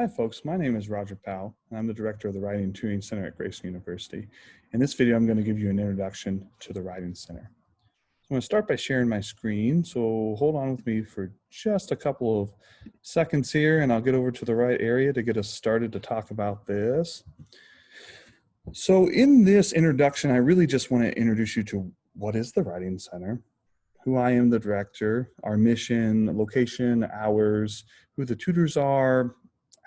Hi folks, my name is Roger Powell, and I'm the director of the Writing and Tutoring Center at Graceland University. In this video, I'm going to give you an introduction to the Writing Center. I'm going to start by sharing my screen, so hold on with me for just a couple of seconds here, and I'll get over to the right area to get us started to talk about this. So in this introduction, I really just want to introduce you to what is the Writing Center, who I am the director, our mission, location, hours, who the tutors are,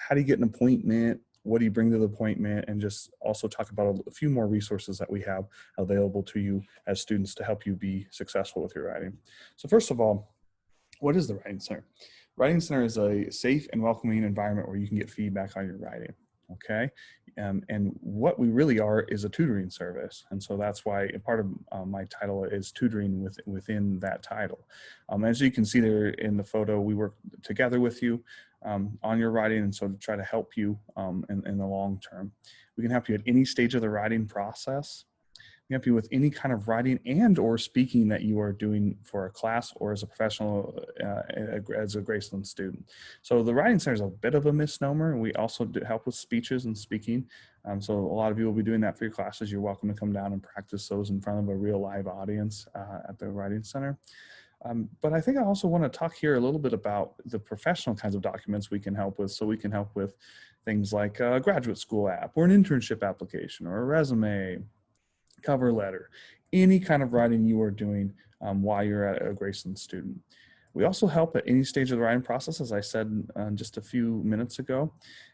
how do you get an appointment, what do you bring to the appointment, and just also talk about a few more resources that we have available to you as students to help you be successful with your writing. So first of all, what is the Writing Center? Writing Center is a safe and welcoming environment where you can get feedback on your writing, okay? And what we really are is a tutoring service. And so that's why part of my title is tutoring within that title. As you can see there in the photo, we work together with you on your writing, and so to try to help you in the long term. We can help you at any stage of the writing process. We help you with any kind of writing and or speaking that you are doing for a class or as a professional, as a Graceland student. So the Writing Center is a bit of a misnomer. We also do help with speeches and speaking. So a lot of you will be doing that for your classes. You're welcome to come down and practice those in front of a real live audience at the Writing Center. But I think I also want to talk here a little bit about the professional kinds of documents we can help with. So we can help with things like a graduate school app or an internship application or a resume, cover letter, any kind of writing you are doing while you're a Graceland student. We also help at any stage of the writing process, as I said just a few minutes ago.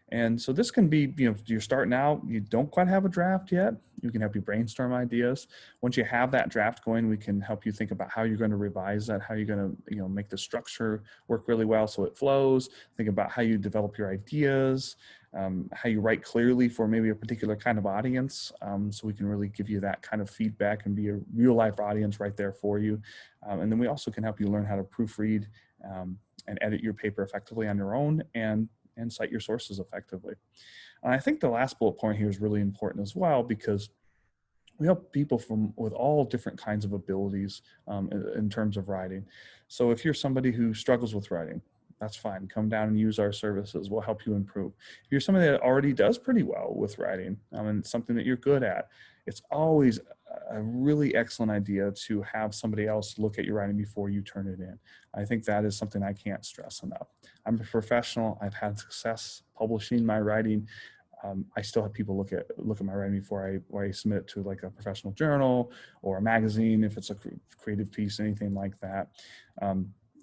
And so this can be, you're starting out, you don't quite have a draft yet. We can help you brainstorm ideas. Once you have that draft going, we can help you think about how you're going to revise that, how you're going to, make the structure work really well so it flows. Think about how you develop your ideas, how you write clearly for maybe a particular kind of audience. So we can really give you that kind of feedback and be a real life audience right there for you. And then we also can help you learn how to proofread and edit your paper effectively on your own and cite your sources effectively. And I think the last bullet point here is really important as well, because we help people with all different kinds of abilities in terms of writing. So if you're somebody who struggles with writing, that's fine. Come down and use our services. We'll help you improve. If you're somebody that already does pretty well with writing and something that you're good at, it's always a really excellent idea to have somebody else look at your writing before you turn it in. I think that is something I can't stress enough. I'm a professional. I've had success publishing my writing. I still have people look at my writing before I submit it to like a professional journal or a magazine, if it's a creative piece, anything like that.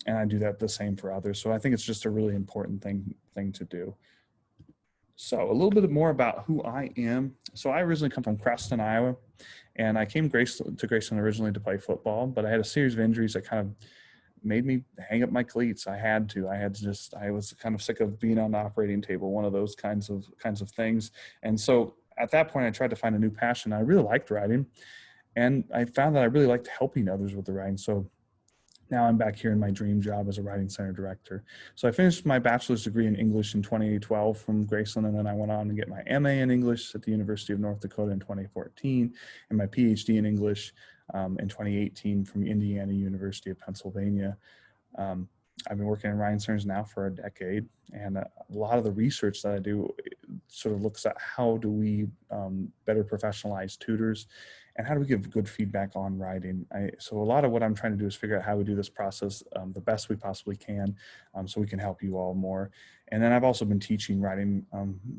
And I do that the same for others. So I think it's just a really important thing to do. So a little bit more about who I am. So I originally come from Creston, Iowa, and I came to Graceland originally to play football, but I had a series of injuries that kind of made me hang up my cleats. I was kind of sick of being on the operating table, one of those kinds of things. And so at that point, I tried to find a new passion. I really liked writing, and I found that I really liked helping others with the writing. So now I'm back here in my dream job as a Writing Center director. So I finished my bachelor's degree in English in 2012 from Graceland, and then I went on to get my MA in English at the University of North Dakota in 2014, and my PhD in English in 2018 from Indiana University of Pennsylvania. I've been working in Writing Centers now for a decade, and a lot of the research that I do sort of looks at how do we better professionalize tutors and how do we give good feedback on writing. So a lot of what I'm trying to do is figure out how we do this process the best we possibly can so we can help you all more. And then I've also been teaching writing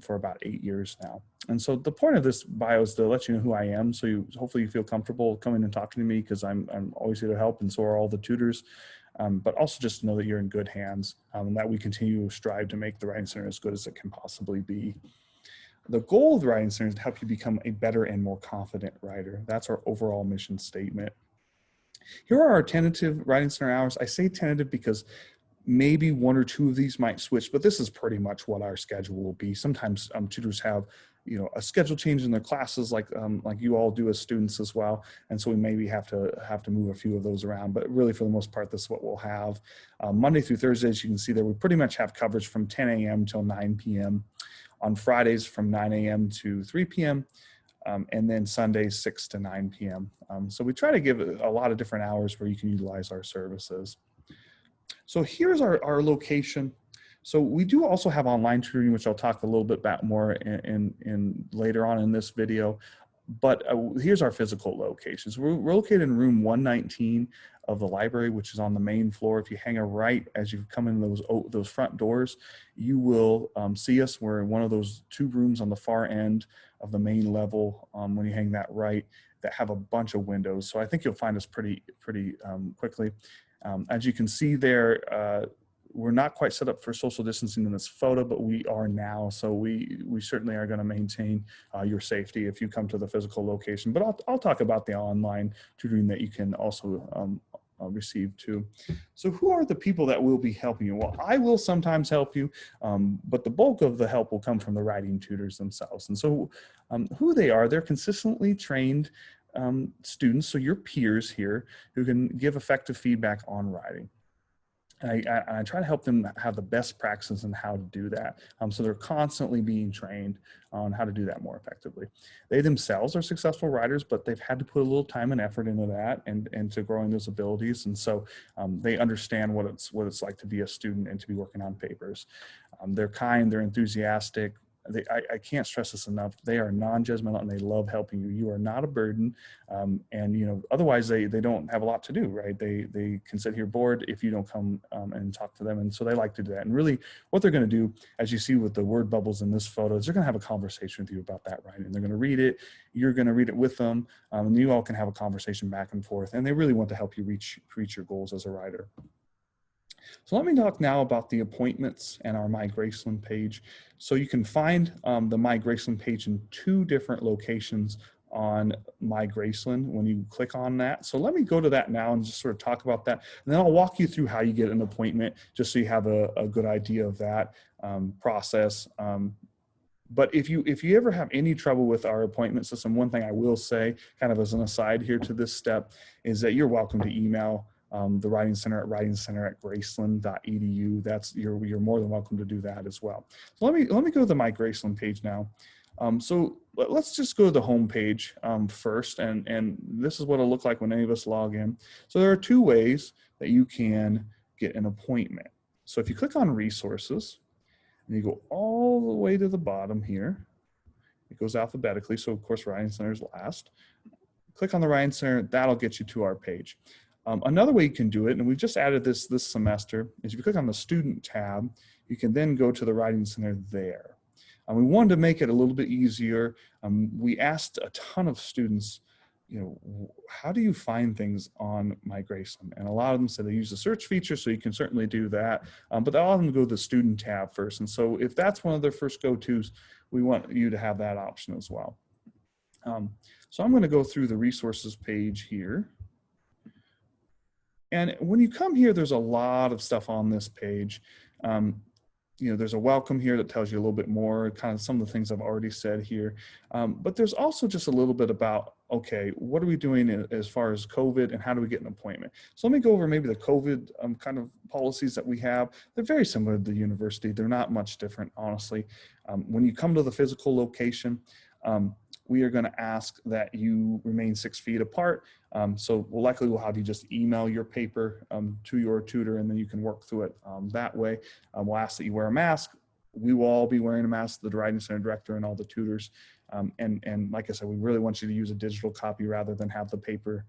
for about 8 years now. And so the point of this bio is to let you know who I am, so hopefully you feel comfortable coming and talking to me, because I'm always here to help, and so are all the tutors. But also just to know that you're in good hands and that we continue to strive to make the Writing Center as good as it can possibly be. The goal of the Writing Center is to help you become a better and more confident writer. That's our overall mission statement. Here are our tentative Writing Center hours. I say tentative because maybe one or two of these might switch, but this is pretty much what our schedule will be. Sometimes tutors have a schedule change in their classes, like you all do as students as well, and so we maybe have to move a few of those around, but really for the most part this is what we'll have. Monday through Thursday, as you can see there, we pretty much have coverage from 10 a.m. till 9 p.m. On Fridays from 9 a.m. to 3 p.m. And then Sundays 6 to 9 p.m. So we try to give a lot of different hours where you can utilize our services. So here's our location. So we do also have online tutoring, which I'll talk a little bit about more in later on in this video. But here's our physical locations. We're located in room 119 of the library, which is on the main floor. If you hang a right as you come in those front doors, you will see us. We're in one of those 2 rooms on the far end of the main level when you hang that right, that have a bunch of windows. So I think you'll find us pretty quickly. As you can see there, we're not quite set up for social distancing in this photo, but we are now. So we certainly are going to maintain your safety if you come to the physical location. But I'll talk about the online tutoring that you can also receive too. So who are the people that will be helping you? Well, I will sometimes help you, but the bulk of the help will come from the writing tutors themselves. And so who they are, they're consistently trained students, so your peers here, who can give effective feedback on writing. I try to help them have the best practices in how to do that. So they're constantly being trained on how to do that more effectively. They themselves are successful writers, but they've had to put a little time and effort into that and to growing those abilities. And so they understand what it's like to be a student and to be working on papers. They're kind, they're enthusiastic. I can't stress this enough. They are non-judgmental and they love helping you. You are not a burden, and otherwise they don't have a lot to do, right? They can sit here bored if you don't come and talk to them, and so they like to do that. And really, what they're going to do, as you see with the word bubbles in this photo, is they're going to have a conversation with you about that writing. They're going to read it. You're going to read it with them, and you all can have a conversation back and forth. And they really want to help you reach your goals as a writer. So let me talk now about the appointments and our My Graceland page. So you can find the My Graceland page in 2 different locations on My Graceland when you click on that. So let me go to that now and just sort of talk about that. And then I'll walk you through how you get an appointment, just so you have a good idea of that process. But if you ever have any trouble with our appointment system, one thing I will say, kind of as an aside here to this step, is that you're welcome to email the Writing Center at writingcenter@graceland.edu. That's you're more than welcome to do that as well. So let me go to the My Graceland page now. So let's just go to the home page first, and this is what it'll look like when any of us log in. So there are 2 ways that you can get an appointment. So if you click on resources and you go all the way to the bottom here, it goes alphabetically. So of course, Writing Center is last. Click on the Writing Center, that'll get you to our page. Another way you can do it, and we've just added this semester, is if you click on the Student tab, you can then go to the Writing Center there. We wanted to make it a little bit easier. We asked a ton of students, how do you find things on My Graceland? And a lot of them said they use the search feature, so you can certainly do that. But a lot of them go to the Student tab first. And so if that's one of their first go-tos, we want you to have that option as well. So I'm going to go through the resources page here. And when you come here, there's a lot of stuff on this page. There's a welcome here that tells you a little bit more, kind of some of the things I've already said here. But there's also just a little bit about, okay, what are we doing as far as COVID and how do we get an appointment? So let me go over maybe the COVID kind of policies that we have. They're very similar to the university. They're not much different, honestly. When you come to the physical location, we are going to ask that you remain 6 feet apart. So we'll have you just email your paper to your tutor, and then you can work through it that way. We'll ask that you wear a mask. We will all be wearing a mask, the Writing Center director and all the tutors. And like I said, we really want you to use a digital copy rather than have the paper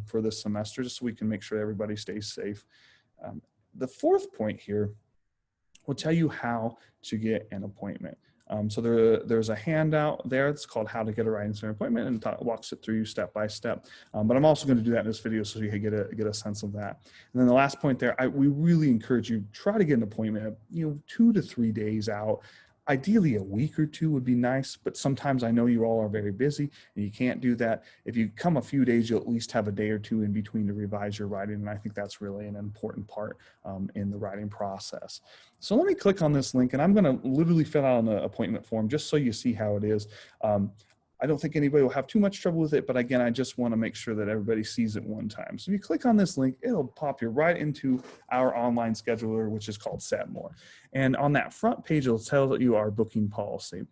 for this semester, just so we can make sure everybody stays safe. The 4th point here will tell you how to get an appointment. So there's a handout there. It's called How to Get a Writing Center Appointment, and walks it through you step by step. But I'm also going to do that in this video so you can get a sense of that. And then the last point there, we really encourage you, try to get an appointment 2 to 3 days out. Ideally, a week or 2 would be nice, but sometimes I know you all are very busy and you can't do that. If you come a few days, you'll at least have a day or 2 in between to revise your writing, and I think that's really an important part in the writing process. So let me click on this link, and I'm going to literally fill out an appointment form just so you see how it is. I don't think anybody will have too much trouble with it, but again, I just want to make sure that everybody sees it one time. So if you click on this link, it'll pop you right into our online scheduler, which is called Setmore. And on that front page, it'll tell you our booking policy.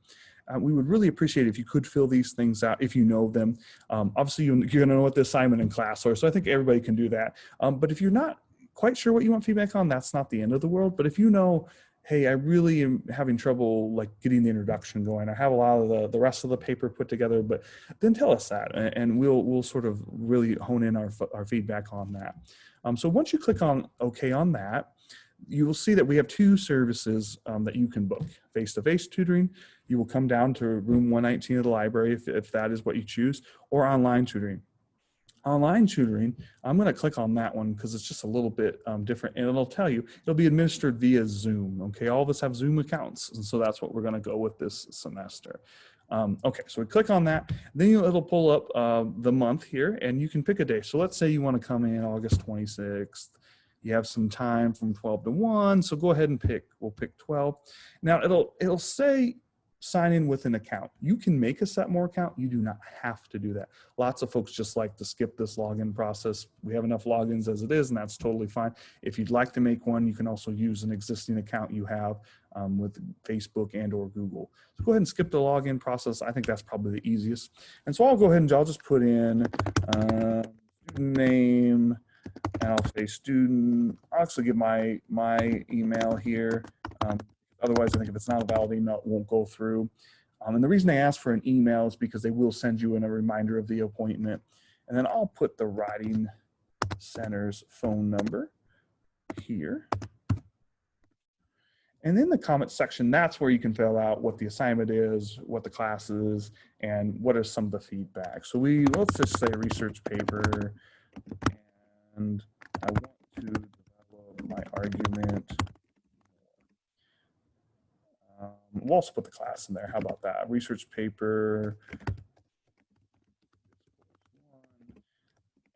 We would really appreciate it if you could fill these things out if you know them. Obviously, you're going to know what the assignment and class are, so I think everybody can do that. But if you're not quite sure what you want feedback on, that's not the end of the world. But if you know, hey, I really am having trouble like getting the introduction going. I have a lot of the rest of the paper put together, but then tell us that, and we'll sort of really hone in our feedback on that. So once you click on OK on that, you will see that we have two services that you can book. Face-to-face tutoring, you will come down to room 119 of the library if that is what you choose, or online tutoring. Online tutoring, I'm going to click on that one because it's just a little bit different, and it'll tell you it'll be administered via Zoom. Okay, all of us have Zoom accounts, and so that's what we're going to go with this semester. Okay, so we click on that, then it'll pull up the month here, and you can pick a day. So let's say you want to come in August 26th. You have some time from 12 to 1, so go ahead and we'll pick 12. Now it'll say sign in with an account. You can make a Setmore account. You do not have to do that. Lots of folks just like to skip this login process. We have enough logins as it is, and that's totally fine. If you'd like to make one, you can also use an existing account you have with Facebook and or Google. So go ahead and skip the login process. I think that's probably the easiest. And so I'll go ahead and I'll just put in student name, and I'll say student. I'll actually give my email here. Otherwise, I think if it's not a valid email, it won't go through. And the reason they ask for an email is because they will send you in a reminder of the appointment. And then I'll put the Writing Center's phone number here. And in the comments section, that's where you can fill out what the assignment is, what the class is, and what are some of the feedback. So let's just say research paper, and I want to develop my argument. We'll also put the class in there. How about that? Research paper.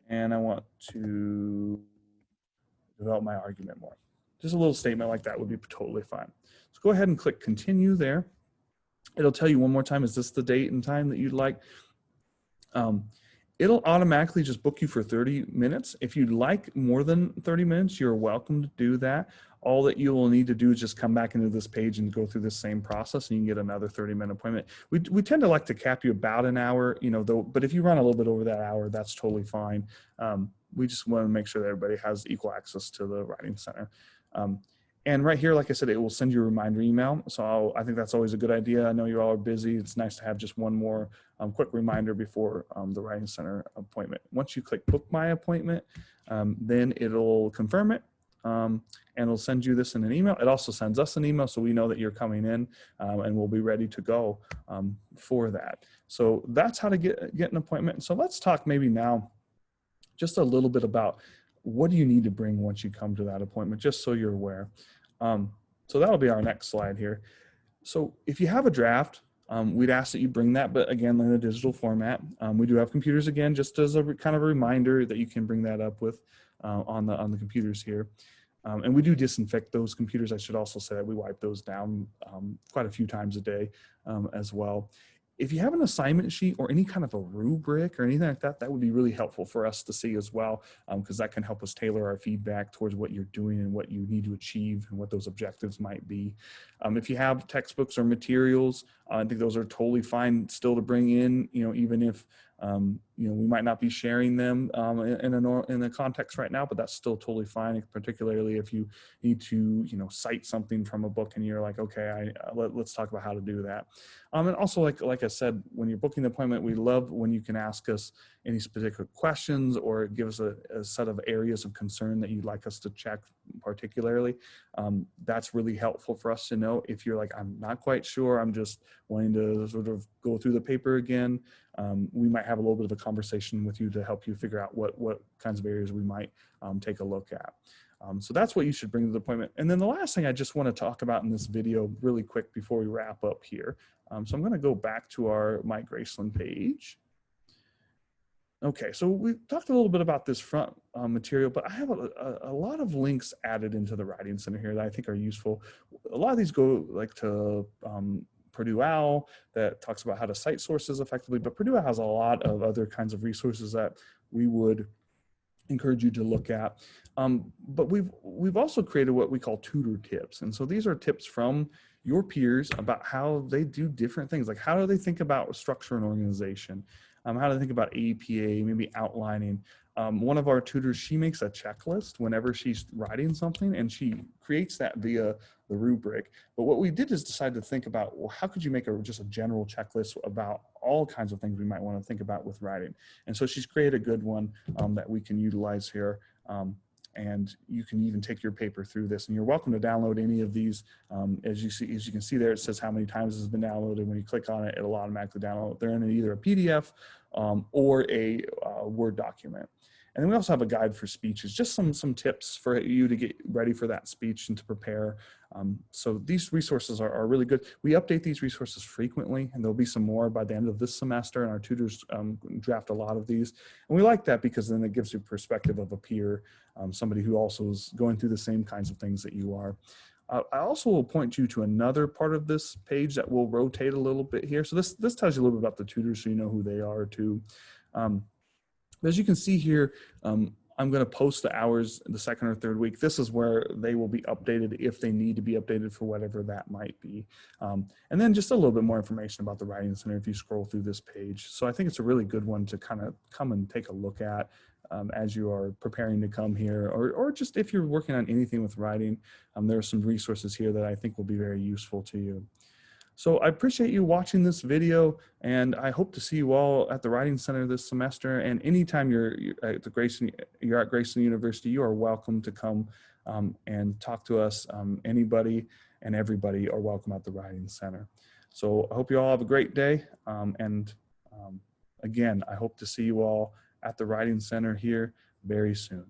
And I want to develop my argument more. Just a little statement like that would be totally fine. So go ahead and click continue there. It'll tell you one more time, is this the date and time that you'd like? It'll automatically just book you for 30 minutes. If you'd like more than 30 minutes, you're welcome to do that. All that you will need to do is just come back into this page and go through the same process, and you can get another 30-minute appointment. We tend to like to cap you about an hour, but if you run a little bit over that hour, that's totally fine. We just want to make sure that everybody has equal access to the Writing Center. And right here, like I said, it will send you a reminder email. So I think that's always a good idea. I know you all are busy. It's nice to have just one more quick reminder before the Writing Center appointment. Once you click book my appointment, then it'll confirm it. And it'll send you this in an email. It also sends us an email so we know that you're coming in, and we'll be ready to go for that. So that's how to get an appointment. So let's talk maybe now just a little bit about what do you need to bring once you come to that appointment, just so you're aware. So that'll be our next slide here. So if you have a draft, we'd ask that you bring that, but again, in a digital format. We do have computers again, just as a kind of a reminder that you can bring that up with on the computers here. And we do disinfect those computers. I should also say that we wipe those down quite a few times a day as well. If you have an assignment sheet or any kind of a rubric or anything like that, that would be really helpful for us to see as well, because that can help us tailor our feedback towards what you're doing and what you need to achieve and what those objectives might be. If you have textbooks or materials, I think those are totally fine still to bring in, even if we might not be sharing them in a context right now, but that's still totally fine, particularly if you need to, cite something from a book and you're like, okay, let's talk about how to do that. And also, like I said, when you're booking the appointment, we love when you can ask us any specific questions or give us a set of areas of concern that you'd like us to check particularly. That's really helpful for us to know. If you're like, I'm not quite sure, I'm just wanting to sort of go through the paper again, we might have a little bit of a conversation with you to help you figure out what kinds of areas we might take a look at. So that's what you should bring to the appointment. And then the last thing I just want to talk about in this video really quick before we wrap up here. So I'm going to go back to our My Graceland page. Okay, so we talked a little bit about this front material, but I have a lot of links added into the Writing Center here that I think are useful. A lot of these go like to Purdue OWL that talks about how to cite sources effectively, but Purdue OWL has a lot of other kinds of resources that we would encourage you to look at. But we've also created what we call tutor tips. And so these are tips from your peers about how they do different things. Like how do they think about structure and organization? How do they think about APA, maybe outlining? one of our tutors, she makes a checklist whenever she's writing something, and she creates that via the rubric. But what we did is decide to think about, well, how could you make just a general checklist about all kinds of things we might want to think about with writing? And so she's created a good one that we can utilize here. And you can even take your paper through this, and you're welcome to download any of these. As you can see there, it says how many times it's been downloaded. When you click on it, it'll automatically download. They're in either a PDF or a Word document. And then we also have a guide for speeches, just some tips for you to get ready for that speech and to prepare. So these resources are really good. We update these resources frequently, and there'll be some more by the end of this semester, and our tutors draft a lot of these. And we like that because then it gives you perspective of a peer, somebody who also is going through the same kinds of things that you are. I also will point you to another part of this page that will rotate a little bit here. So this tells you a little bit about the tutors, so you know who they are too. As you can see here, I'm going to post the hours the second or third week. This is where they will be updated if they need to be updated for whatever that might be. And then just a little bit more information about the Writing Center if you scroll through this page. So I think it's a really good one to kind of come and take a look at as you are preparing to come here, or just if you're working on anything with writing. There are some resources here that I think will be very useful to you. So I appreciate you watching this video, and I hope to see you all at the Writing Center this semester. And anytime you're at Graceland University, you are welcome to come and talk to us. Anybody and everybody are welcome at the Writing Center. So I hope you all have a great day. Again, I hope to see you all at the Writing Center here very soon.